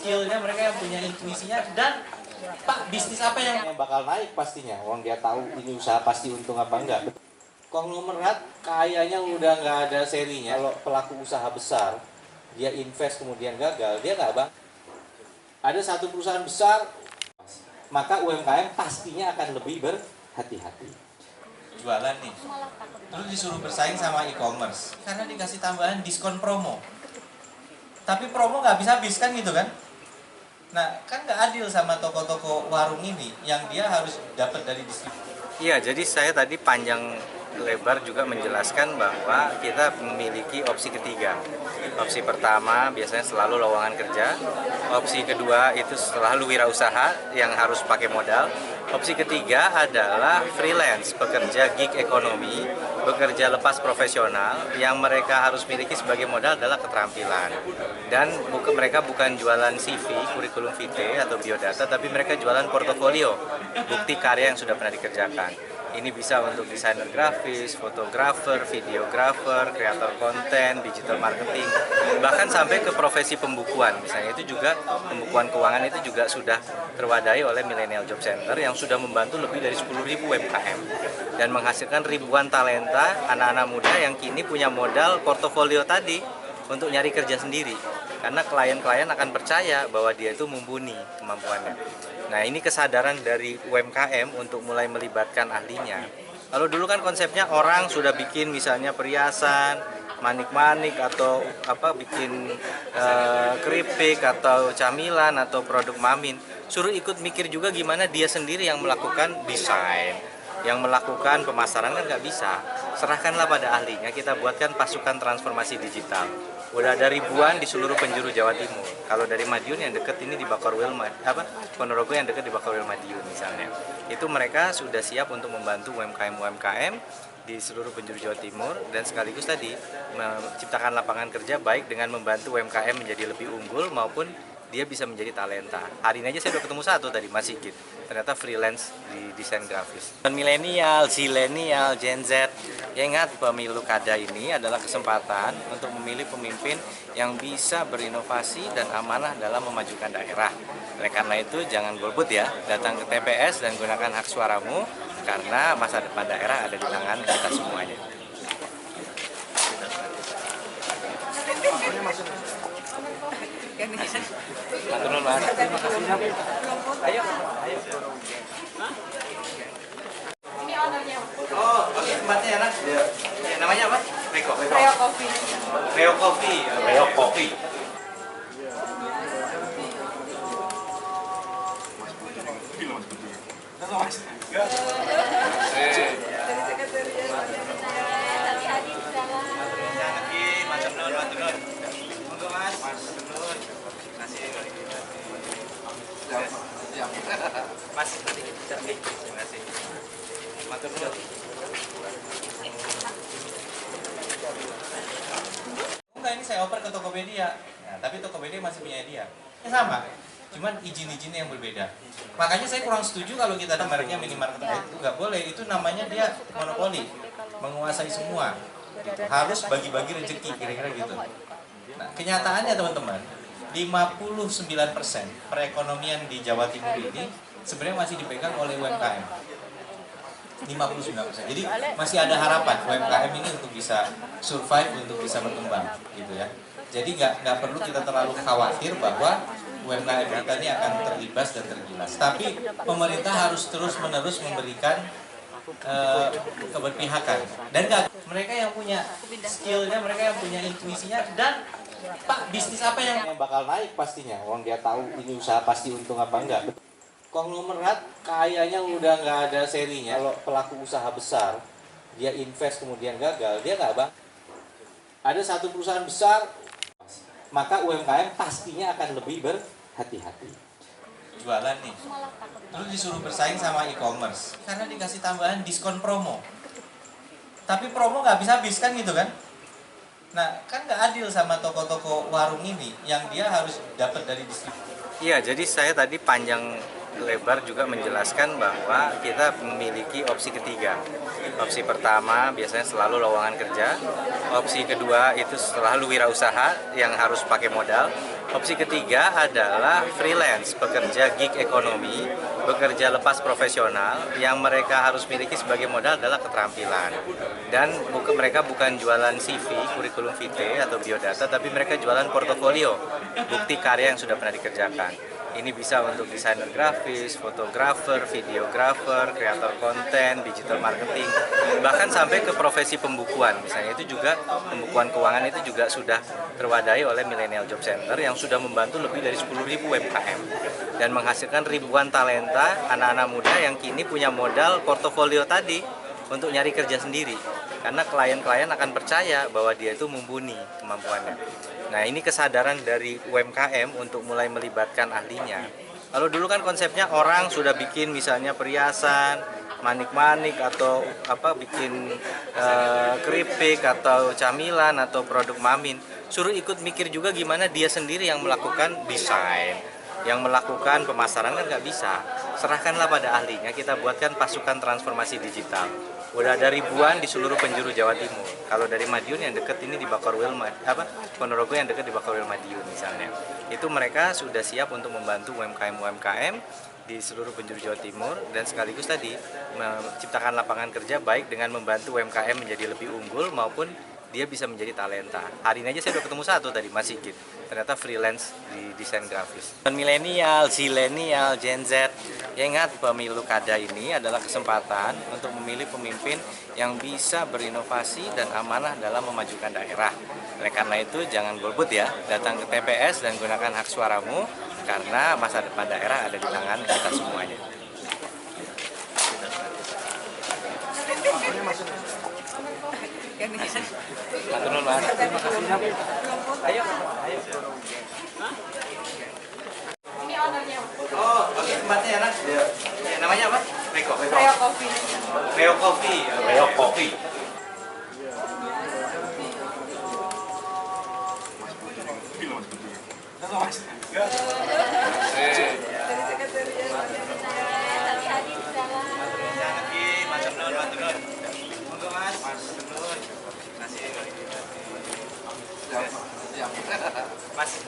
skillnya, mereka yang punya intuisinya, dan Pak, bisnis apa yang bakal naik pastinya. Orang dia tahu ini usaha pasti untung apa enggak. Konglomerat kayaknya udah nggak ada serinya. Kalau pelaku usaha besar, dia invest kemudian gagal, dia nggak bang. Ada satu perusahaan besar, maka UMKM pastinya akan lebih berhati-hati. Jualan nih, terus disuruh bersaing sama e-commerce, karena dikasih tambahan diskon promo. Tapi promo nggak habis-habis kan gitu kan? Nah, kan nggak adil sama toko-toko warung ini yang dia harus dapat dari distribusi. Iya, jadi saya tadi panjang lebar juga menjelaskan bahwa kita memiliki opsi ketiga. Opsi pertama biasanya selalu lowongan kerja. Opsi kedua itu selalu wirausaha yang harus pakai modal. Opsi ketiga adalah freelance, pekerja gig ekonomi, bekerja lepas profesional yang mereka harus miliki sebagai modal adalah keterampilan. Dan mereka bukan jualan CV, kurikulum vitae atau biodata, tapi mereka jualan portofolio, bukti karya yang sudah pernah dikerjakan. Ini bisa untuk desainer grafis, fotografer, videografer, kreator konten, digital marketing, bahkan sampai ke profesi pembukuan. Misalnya itu juga pembukuan keuangan itu juga sudah terwadai oleh Millennial Job Center yang sudah membantu lebih dari 10.000 UMKM dan menghasilkan ribuan talenta anak-anak muda yang kini punya modal portofolio tadi untuk nyari kerja sendiri. Karena klien-klien akan percaya bahwa dia itu mumpuni kemampuannya. Nah, ini kesadaran dari UMKM untuk mulai melibatkan ahlinya. Kalau dulu kan konsepnya orang sudah bikin misalnya perhiasan, manik-manik atau bikin keripik atau camilan atau produk mamin, suruh ikut mikir juga gimana dia sendiri yang melakukan desain, yang melakukan pemasaran kan nggak bisa. Serahkanlah pada ahlinya, kita buatkan pasukan transformasi digital. Udah ada ribuan di seluruh penjuru Jawa Timur. Kalau dari Madiun yang dekat ini di Bakorwil, Ponorogo yang dekat di Bakorwil Madiun misalnya. Itu mereka sudah siap untuk membantu UMKM-UMKM di seluruh penjuru Jawa Timur dan sekaligus tadi menciptakan lapangan kerja baik dengan membantu UMKM menjadi lebih unggul maupun dia bisa menjadi talenta. Hari ini aja saya udah ketemu satu tadi, Mas Sigit. Ternyata freelance di desain grafis. Dan milenial, zilenial, Gen Z, ya ingat pemilu kada ini adalah kesempatan untuk memilih pemimpin yang bisa berinovasi dan amanah dalam memajukan daerah. Oleh karena itu jangan golput ya, datang ke TPS dan gunakan hak suaramu karena masa depan daerah ada di tangan kita semuanya. Maturun, Mas. Ayo. Ini ownernya. Oh, oke, tempatnya ya, Nak? Ya, namanya apa? Reo Coffee. Reo Coffee. Reo Coffee. Mas, nanti kita terima kasih. Matur nuwun. Enggak, ini saya oper ke Tokopedia. Nah, tapi Tokopedia masih punya dia. Ya sama, cuman izin-izinnya yang berbeda. Makanya saya kurang setuju kalau kita ada mereknya minimarket itu nggak boleh. Itu namanya dia monopoli, menguasai semua. Gitu. Harus bagi-bagi rezeki, kira-kira gitu. Nah, kenyataannya teman-teman, 59% perekonomian di Jawa Timur ini sebenarnya masih dipegang oleh UMKM. 59%. Jadi masih ada harapan UMKM ini untuk bisa survive, untuk bisa berkembang, gitu ya. Jadi nggak perlu kita terlalu khawatir bahwa UMKM kita ini akan terlibas dan tergilas. Tapi pemerintah harus terus-menerus memberikan keberpihakan. Dan mereka yang punya skillnya, mereka yang punya intuisinya, dan Pak, bisnis apa yang bakal naik pastinya. Orang dia tahu ini usaha pasti untung apa enggak. Konglomerat kayaknya udah nggak ada serinya. Kalau pelaku usaha besar, dia invest kemudian gagal, dia nggak bang. Ada satu perusahaan besar, maka UMKM pastinya akan lebih berhati-hati. Jualan nih, terus disuruh bersaing sama e-commerce, karena dikasih tambahan diskon promo. Tapi promo nggak habis-habis kan gitu kan? Nah, kan nggak adil sama toko-toko warung ini yang dia harus dapat dari distribusi. Iya, jadi saya tadi panjang lebar juga menjelaskan bahwa kita memiliki opsi ketiga. Opsi pertama biasanya selalu lowongan kerja. Opsi kedua itu selalu wirausaha yang harus pakai modal. Opsi ketiga adalah freelance, pekerja gig ekonomi, bekerja lepas profesional yang mereka harus miliki sebagai modal adalah keterampilan. Dan mereka bukan jualan CV, kurikulum vitae atau biodata, tapi mereka jualan portofolio, bukti karya yang sudah pernah dikerjakan. Ini bisa untuk desainer grafis, fotografer, videografer, kreator konten, digital marketing, bahkan sampai ke profesi pembukuan. Misalnya itu juga pembukuan keuangan itu juga sudah terwadahi oleh Millennial Job Center yang sudah membantu lebih dari 10.000 UMKM dan menghasilkan ribuan talenta anak-anak muda yang kini punya modal portofolio tadi untuk nyari kerja sendiri. Karena klien-klien akan percaya bahwa dia itu mumpuni kemampuannya. Nah, ini kesadaran dari UMKM untuk mulai melibatkan ahlinya. Kalau dulu kan konsepnya orang sudah bikin misalnya perhiasan, manik-manik atau bikin keripik atau camilan atau produk mamin. Suruh ikut mikir juga gimana dia sendiri yang melakukan desain, yang melakukan pemasaran kan nggak bisa. Serahkanlah pada ahlinya, kita buatkan pasukan transformasi digital. Udah ada ribuan di seluruh penjuru Jawa Timur. Kalau dari Madiun yang dekat ini di Bakorwil, Ponorogo yang dekat di Bakorwil Madiun misalnya. Itu mereka sudah siap untuk membantu UMKM-UMKM di seluruh penjuru Jawa Timur dan sekaligus tadi menciptakan lapangan kerja baik dengan membantu UMKM menjadi lebih unggul maupun dia bisa menjadi talenta. Hari ini aja saya udah ketemu satu tadi, Mas Sigit. Ternyata freelance di desain grafis. Milenial, zilenial, Gen Z. Ya ingat, pemilu kada ini adalah kesempatan untuk memilih pemimpin yang bisa berinovasi dan amanah dalam memajukan daerah. Oleh karena itu, jangan golput ya. Datang ke TPS dan gunakan hak suaramu karena masa depan daerah ada di tangan kita semuanya. Matur Mas. Ayo. Ini ownernya. Oh, oke, tempatnya ya, Nak. Ya, namanya apa? Reko. Reo Coffee. Reo Coffee. Reo Coffee. Mas